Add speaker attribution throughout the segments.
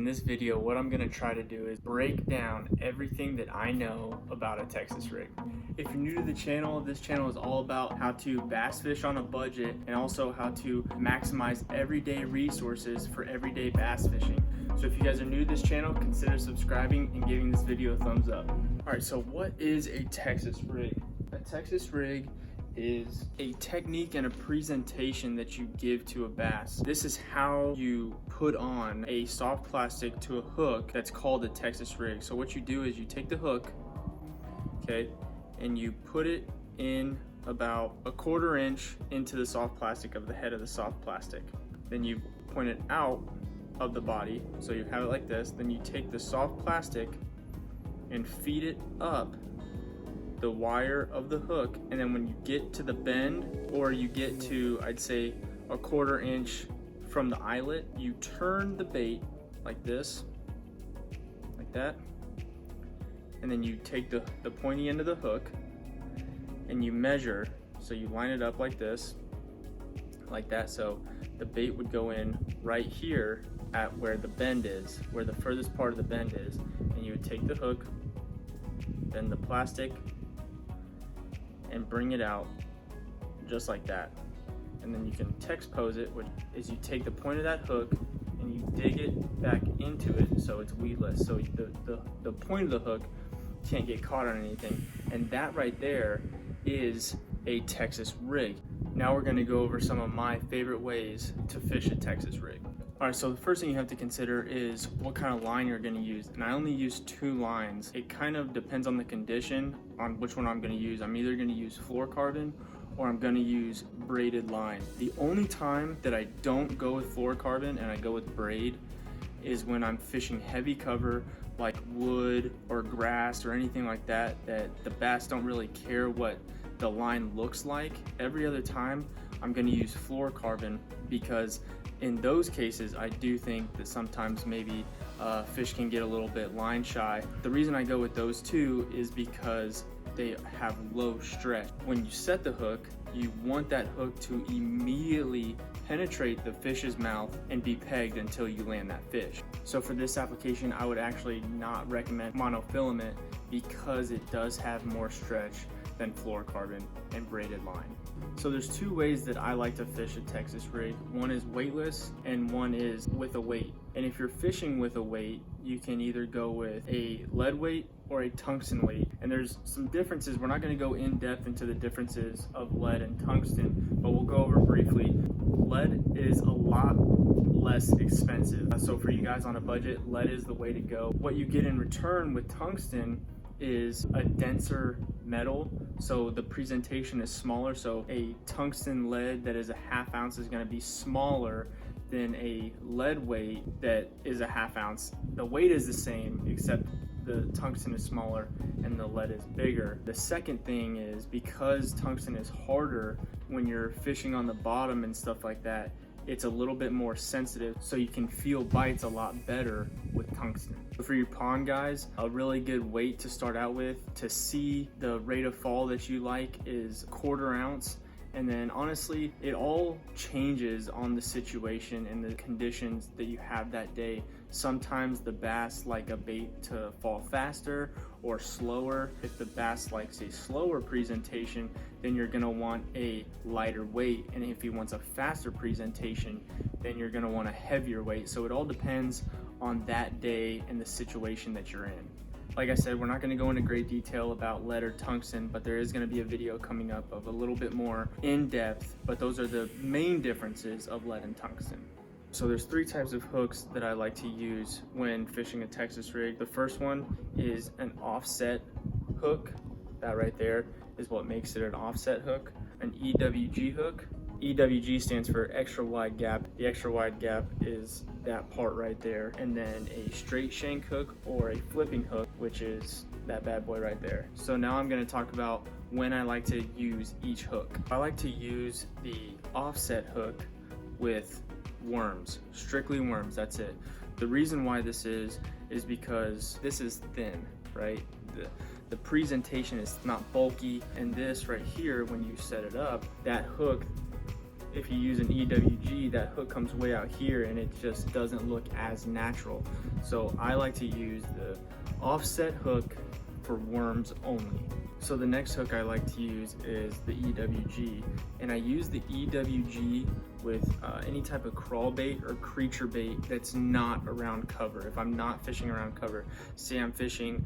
Speaker 1: in this video, what I'm gonna try to do is break down everything that I know about a Texas rig. If you're new to the channel, this channel is all about how to bass fish on a budget and also how to maximize everyday resources for everyday bass fishing. So if you guys are new to this channel, consider subscribing and giving this video a thumbs up. All right, so what is a Texas rig? A Texas rig is a technique and a presentation that you give to a bass. This is how you put on a soft plastic to a hook that's called a Texas rig. So what you do is you take the hook, okay, and you put it in about a 1/4 inch into the soft plastic of the head of the soft plastic. Then you point it out of the body, so you have it like this. Then you take the soft plastic and feed it up the wire of the hook, and then when you get to the bend, or you get to, I'd say, a 1/4 inch from the eyelet, you turn the bait like this, like that, and then you take the pointy end of the hook and you measure. So you line it up like this, like that, so the bait would go in right here at where the bend is, where the furthest part of the bend is, and you would take the hook, bend the plastic, and bring it out just like that. And then you can text pose it, which is you take the point of that hook and you dig it back into it so it's weedless, so the point of the hook can't get caught on anything. And that right there is a Texas rig. Now we're going to go over some of my favorite ways to fish a Texas rig. All right, so the first thing you have to consider is what kind of line you're going to use. And I only use 2 lines. It kind of depends on the condition on which one I'm going to use. I'm either going to use fluorocarbon or I'm going to use braided line. The only time that I don't go with fluorocarbon and I go with braid is when I'm fishing heavy cover like wood or grass or anything like that, that the bass don't really care what the line looks like. Every other time I'm going to use fluorocarbon, because in those cases I do think that sometimes maybe fish can get a little bit line shy. The reason I go with those two is because they have low stretch. When you set the hook, you want that hook to immediately penetrate the fish's mouth and be pegged until you land that fish. So for this application, I would actually not recommend monofilament because it does have more stretch than fluorocarbon and braided line. So there's 2 ways that I like to fish a Texas rig. One is weightless and one is with a weight. And if you're fishing with a weight, you can either go with a lead weight or a tungsten weight. And there's some differences. We're not going to go in depth into the differences of lead and tungsten, but we'll go over briefly. Lead is a lot less expensive. So for you guys on a budget, lead is the way to go. What you get in return with tungsten is a denser metal, so the presentation is smaller. So a tungsten lead that is a 1/2 ounce is going to be smaller than a lead weight that is a 1/2 ounce. The weight is the same, except the tungsten is smaller and the lead is bigger. The second thing is, because tungsten is harder when you're fishing on the bottom and stuff like that, it's a little bit more sensitive, so you can feel bites a lot better with tungsten. For your pond guys, a really good weight to start out with to see the rate of fall that you like is 1/4 ounce. And then honestly, it all changes on the situation and the conditions that you have that day. Sometimes the bass like a bait to fall faster or slower. If the bass likes a slower presentation, then you're gonna want a lighter weight. And if he wants a faster presentation, then you're gonna want a heavier weight. So it all depends on that day and the situation that you're in. Like I said, we're not going to go into great detail about lead or tungsten, but there is going to be a video coming up of a little bit more in depth, but those are the main differences of lead and tungsten. So there's 3 types of hooks that I like to use when fishing a Texas rig. The first one is an offset hook. That right there is what makes it an offset hook. An EWG hook. EWG stands for extra wide gap. The extra wide gap is that part right there. And then a straight shank hook or a flipping hook, which is that bad boy right there. So now I'm going to talk about when I like to use each hook. I like to use the offset hook with worms, strictly worms, that's it. The reason why this is because this is thin, right? The presentation is not bulky, and this right here, when you set it up, that hook if you use an EWG, that hook comes way out here and it just doesn't look as natural. So I like to use the offset hook for worms only. So the next hook I like to use is the EWG, and I use the EWG with any type of crawl bait or creature bait that's not around cover. If I'm not fishing around cover, say I'm fishing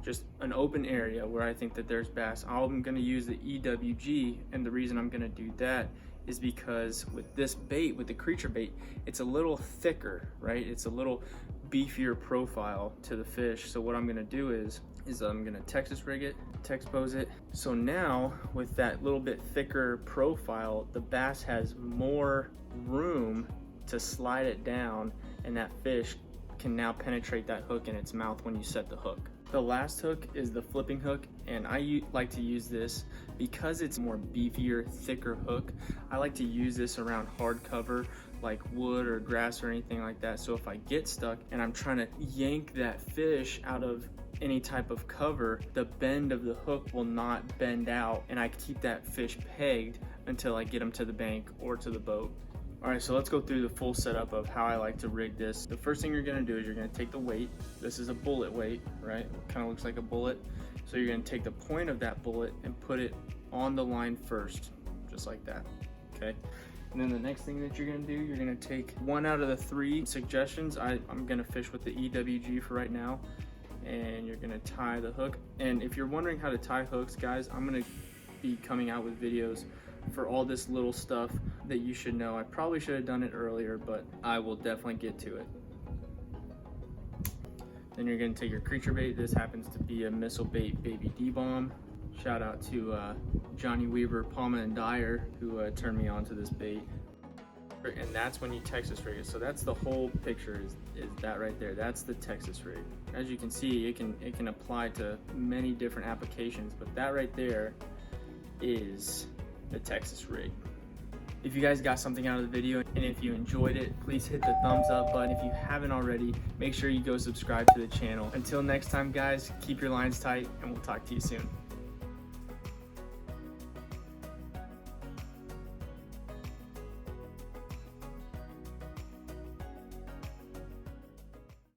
Speaker 1: just an open area where I think that there's bass, I'm gonna use the EWG, and the reason I'm gonna do that is because with this bait, with the creature bait, it's a little thicker, right? It's a little beefier profile to the fish. So what I'm gonna do is I'm gonna Texas rig it, Texpose it. So now with that little bit thicker profile, the bass has more room to slide it down, and that fish can now penetrate that hook in its mouth when you set the hook. The last hook is the flipping hook, and I like to use this because it's more beefier, thicker hook. I like to use this around hard cover like wood or grass or anything like that. So if I get stuck and I'm trying to yank that fish out of any type of cover, the bend of the hook will not bend out, and I keep that fish pegged until I get them to the bank or to the boat. All right, so let's go through the full setup of how I like to rig this. The first thing you're gonna do is you're gonna take the weight. This is a bullet weight, right? Kind of looks like a bullet. So you're gonna take the point of that bullet and put it on the line first, just like that, okay? And then the next thing that you're gonna do, you're gonna take one out of the 3 suggestions. I'm gonna fish with the EWG for right now, and you're gonna tie the hook. And if you're wondering how to tie hooks, guys, I'm gonna be coming out with videos for all this little stuff that you should know. I probably should have done it earlier, but I will definitely get to it. Then you're gonna take your creature bait. This happens to be a missile bait baby D-bomb. Shout out to Johnny Weaver, Palma and Dyer, who turned me on to this bait. And that's when you Texas rig it. So that's the whole picture, is that right there. That's the Texas rig. As you can see, it can apply to many different applications, but that right there is the Texas rig. If you guys got something out of the video, and if you enjoyed it, please hit the thumbs up button. If you haven't already, make sure you go subscribe to the channel. Until next time, guys, keep your lines tight, and we'll talk to you soon.